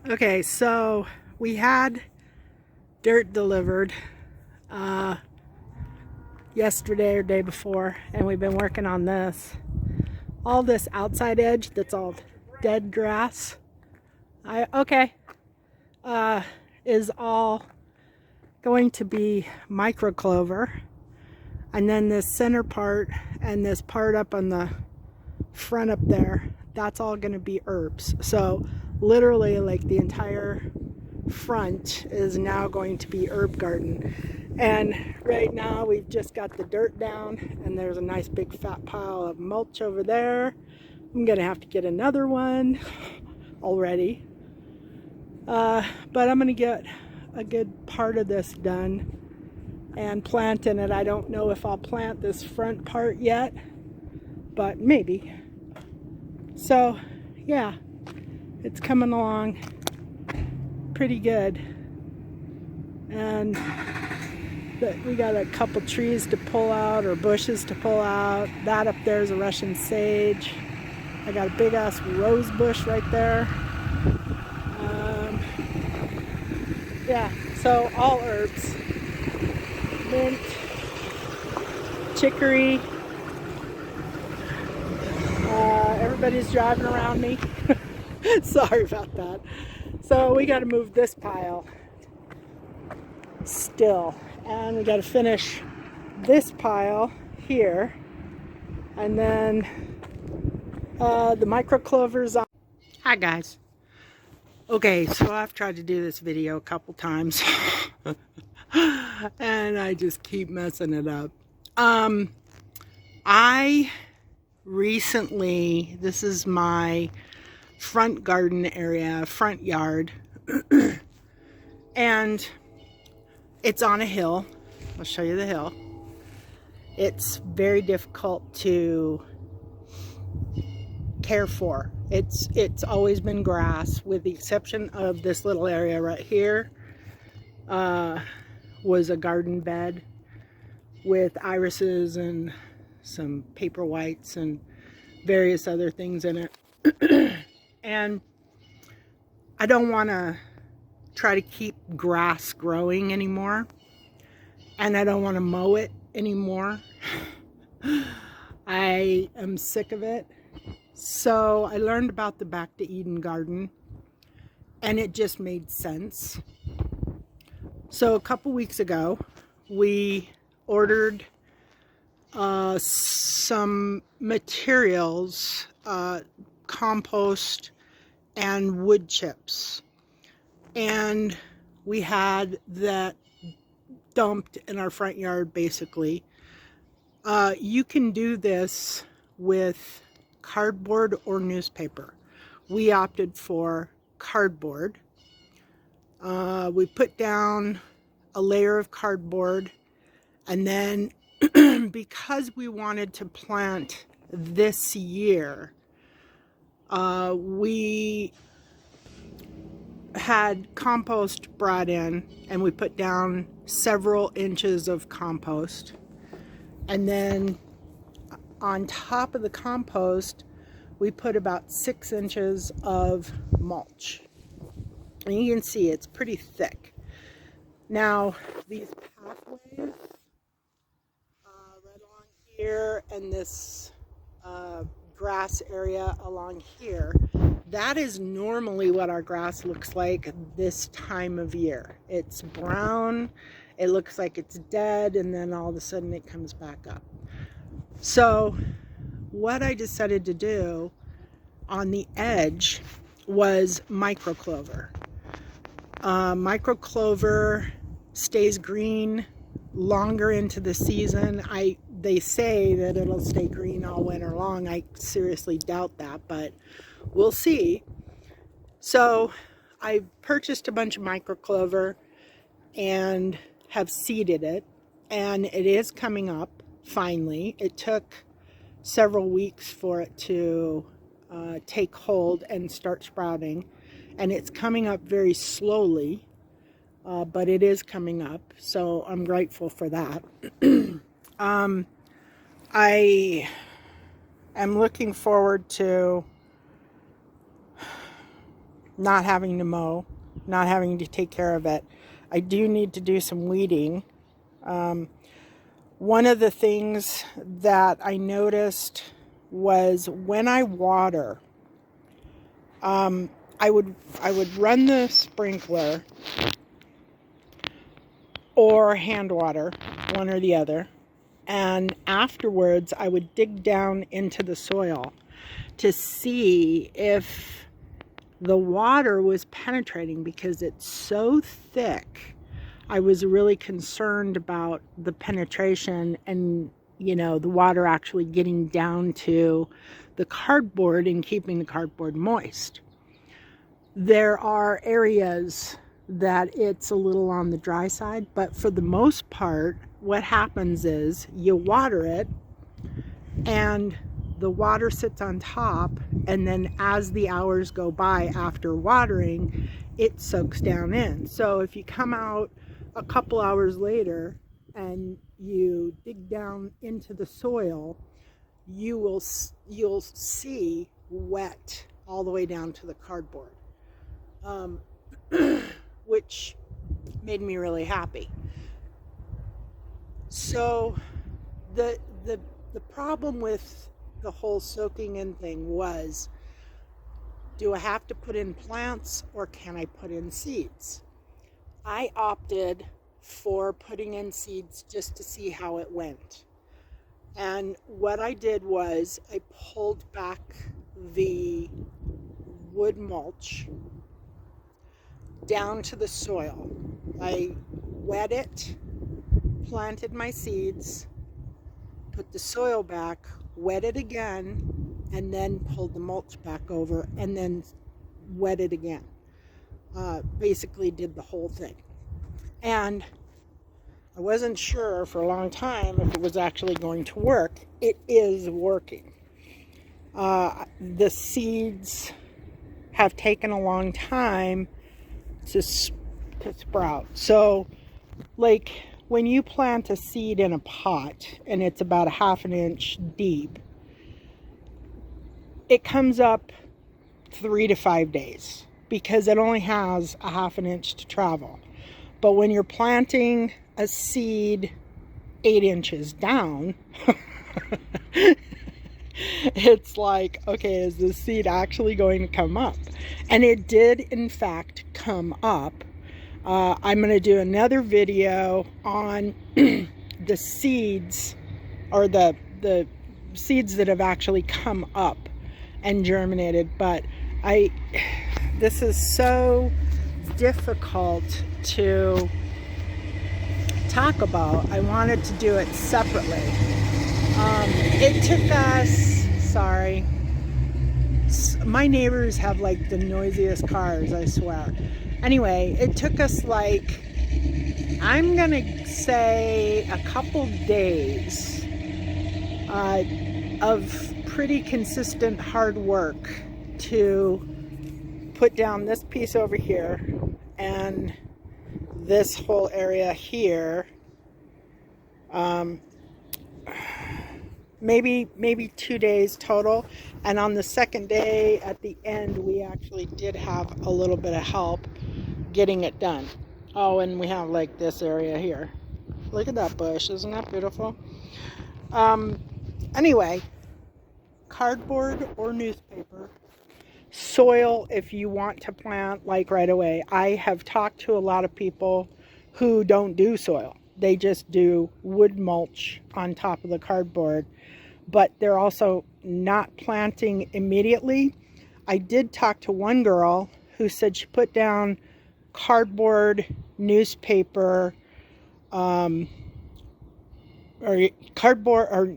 Okay, so we had dirt delivered yesterday or day before, and we've been working on this. All this outside edge that's all dead grass, is all going to be micro clover, and then this center part and this part up on the front up there, that's all going to be herbs. So literally, like, the entire front is now going to be herb garden. And right now we've just got the dirt down, and there's a nice big fat pile of mulch over there. I'm gonna have to get another one already, but I'm gonna get a good part of this done and plant in it. I don't know if I'll plant this front part yet, but maybe. So yeah, it's coming along pretty good. And we got a couple trees to pull out, or bushes to pull out. That up there is a Russian sage. I got a big ass rose bush right there. Yeah, so all herbs. Mint, chicory. Everybody's driving around me. Sorry about that. So we got to move this pile still, and we got to finish this pile here, and then the micro clovers on. Hi guys. Okay, so I've tried to do this video a couple times and I just keep messing it up. I recently, this is my front garden area, front yard, and it's on a hill. I'll show you the hill. It's very difficult to care for. It's always been grass, with the exception of this little area right here. Was a garden bed with irises and some paper whites and various other things in it. And I don't want to try to keep grass growing anymore, and I don't want to mow it anymore. I am sick of it. So I learned about the Back to Eden garden, and it just made sense. So a couple weeks ago, we ordered some materials, compost and wood chips, and we had that dumped in our front yard. Basically, you can do this with cardboard or newspaper. We opted for cardboard. We put down a layer of cardboard, and then because we wanted to plant this year, we had compost brought in, and we put down several inches of compost, and then on top of the compost we put about 6 inches of mulch, and you can see it's pretty thick. Now these pathways right along here, and this grass area along here, that is normally what our grass looks like this time of year. It's brown, it looks like it's dead, and then all of a sudden it comes back up. So what I decided to do on the edge was micro clover. Micro clover stays green longer into the season. They say that it'll stay green all winter long. I seriously doubt that, but we'll see. So I purchased a bunch of micro clover and have seeded it, and it is coming up finally. It took several weeks for it to take hold and start sprouting, and it's coming up very slowly, but it is coming up, so I'm grateful for that. I am looking forward to not having to mow, not having to take care of it. I do need to do some weeding. One of the things that I noticed was when I water, I would run the sprinkler or hand water, one or the other, and afterwards I would dig down into the soil to see if the water was penetrating, because it's so thick. I was really concerned about the penetration and, you know, the water actually getting down to the cardboard and keeping the cardboard moist. There are areas that it's a little on the dry side, but for the most part, what happens is you water it and the water sits on top, and then as the hours go by after watering, it soaks down in. So if you come out a couple hours later and you dig down into the soil, you'll see wet all the way down to the cardboard, which made me really happy. So the problem with the whole soaking in thing was, do I have to put in plants or can I put in seeds? I opted for putting in seeds just to see how it went. And what I did was I pulled back the wood mulch down to the soil. I wet it, planted my seeds, put the soil back, wet it again, and then pulled the mulch back over and then wet it again. Basically did the whole thing. And I wasn't sure for a long time if it was actually going to work. It is working. The seeds have taken a long time to sprout. So, like, when you plant a seed in a pot and it's about 1/2 inch deep, it comes up 3 to 5 days because it only has 1/2 inch to travel. But when you're planting a seed 8 inches down, it's like, okay, is this seed actually going to come up? And it did, in fact, come up. I'm going to do another video on the seeds, or the seeds that have actually come up and germinated. But this is so difficult to talk about. I wanted to do it separately. It took us, sorry, my neighbors have like the noisiest cars, I swear. Anyway, it took us like, I'm gonna say a couple days of pretty consistent hard work to put down this piece over here and this whole area here. Maybe 2 days total. And on the second day at the end, we actually did have a little bit of help getting it done. Oh, and we have like this area here. Look at that bush. Isn't that beautiful? Anyway, cardboard or newspaper. Soil if you want to plant like right away. I have talked to a lot of people who don't do soil. They just do wood mulch on top of the cardboard, but they're also not planting immediately. I did talk to one girl who said she put down cardboard, newspaper, or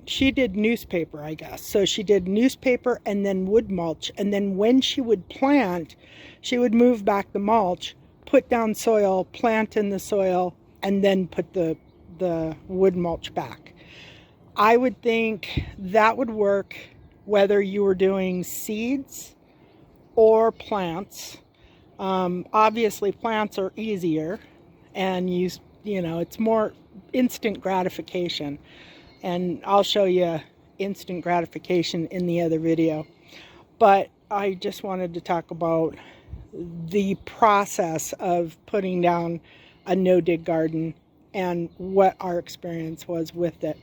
she did newspaper, I guess. So she did newspaper and then wood mulch. And then when she would plant, she would move back the mulch, put down soil, plant in the soil, and then put the wood mulch back. I would think that would work whether you were doing seeds or plants. Obviously plants are easier, and you know, it's more instant gratification, and I'll show you instant gratification in the other video. But I just wanted to talk about the process of putting down a no-dig garden and what our experience was with it.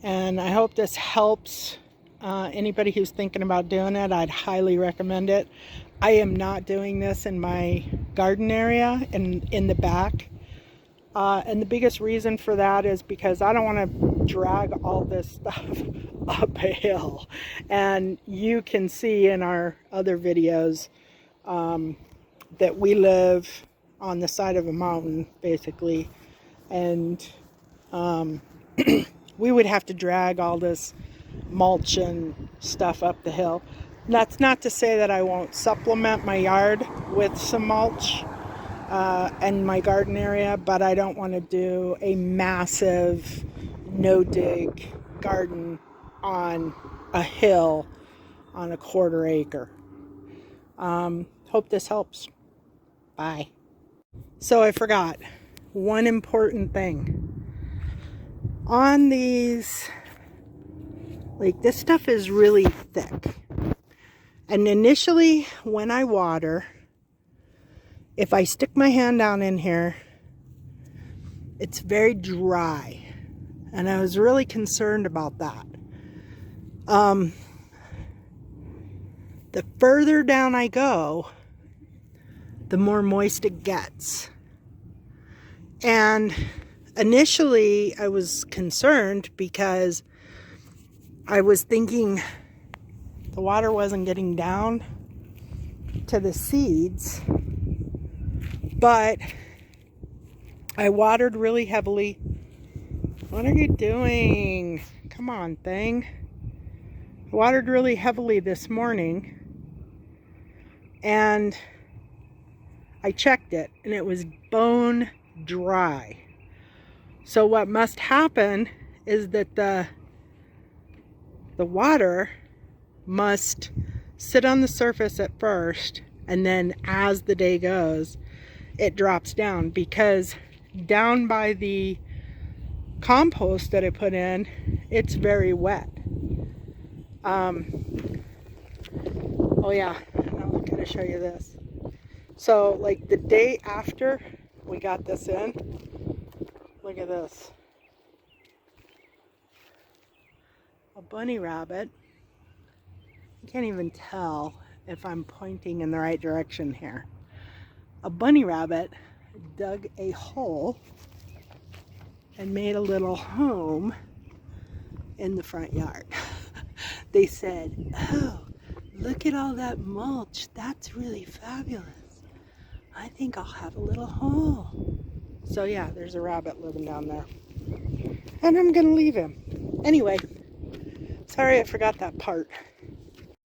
And I hope this helps anybody who's thinking about doing it. I'd highly recommend it. I am not doing this in my garden area in the back. And the biggest reason for that is because I don't want to drag all this stuff up a hill. And you can see in our other videos that we live on the side of a mountain, basically. And we would have to drag all this mulch and stuff up the hill. That's not to say that I won't supplement my yard with some mulch and my garden area, but I don't want to do a massive no-dig garden on a hill on a 1/4 acre. Hope this helps. Bye. So I forgot one important thing. On these, like, this stuff is really thick. And initially, when I water, if I stick my hand down in here, it's very dry. And I was really concerned about that. The further down I go, the more moist it gets. And initially, I was concerned because I was thinking the water wasn't getting down to the seeds. But I watered really heavily. What are you doing? Come on, thing. I watered really heavily this morning. And I checked it, and it was bone dry. So what must happen is that the water must sit on the surface at first, and then as the day goes, it drops down, because down by the compost that I put in, it's very wet. Oh yeah, I was gonna show you this. So like the day after we got this in, look at this. A bunny rabbit. You can't even tell if I'm pointing in the right direction here. A bunny rabbit dug a hole and made a little home in the front yard. They said, "Oh, look at all that mulch. That's really fabulous. I think I'll have a little hole." So yeah, there's a rabbit living down there. And I'm gonna leave him. Anyway, sorry I forgot that part.